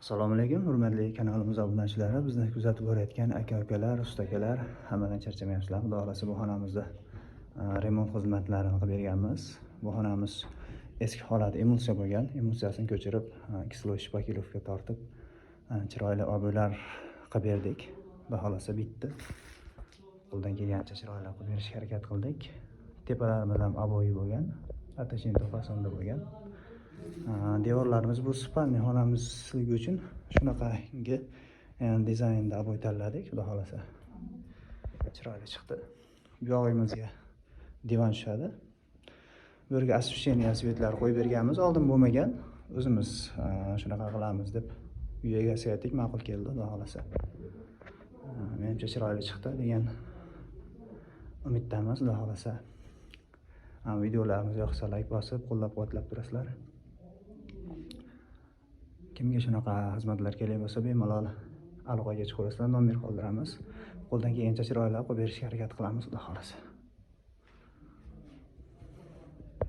Assalomu alaykum, hurmatli kanalimiz obunachilari, bizni kuzatib borayotgan aka-ukalar, ustakalar, hammadan charchamayapsizlar. Xudo xolasa bu xonamizda remont xizmatlarini qilib berganmiz. Bu xonamiz eski holati emulsiya bo'lgan. Emulsiyasini ko'chirib, kislov shpakilovka tortib, chiroyli obuylar qilib berdik. Xudo xolasa bitdi. Qo'ldan kelgancha chiroyli qilib berishga harakat qildik. Tepalarimiz ham oboyi bo'lgan, attachment fasonda bo'lgan. Devorlarimiz bu spalniy xonamizligi uchun shunaqangi dizaynda ob'y tanladik. Xudo xolasa chiroyli chiqdi. Bu yog'imizga divan tushadi. Bu yerga освещение svetlar qo'yib berganmiz. Oldin bo'lmagan. O'zimiz shunaqa qilamiz deb uy egasiga aytdik, ma'qul keldi. Xudo xolasa menimcha chiroyli chiqdi degan umiddamiz. Xudo xolasa videolarimiz yoqsa like bosib, qo'llab-quvvatlab turasizlar. Kimga shunaqa xizmatlar kerak bo'lsa, bemalol aloqaga chiqaverasizlar, nomer qoldiramiz. Qo'ldan kelgancha chiroyli qilib berishga harakat qilamiz, xudo xolasa.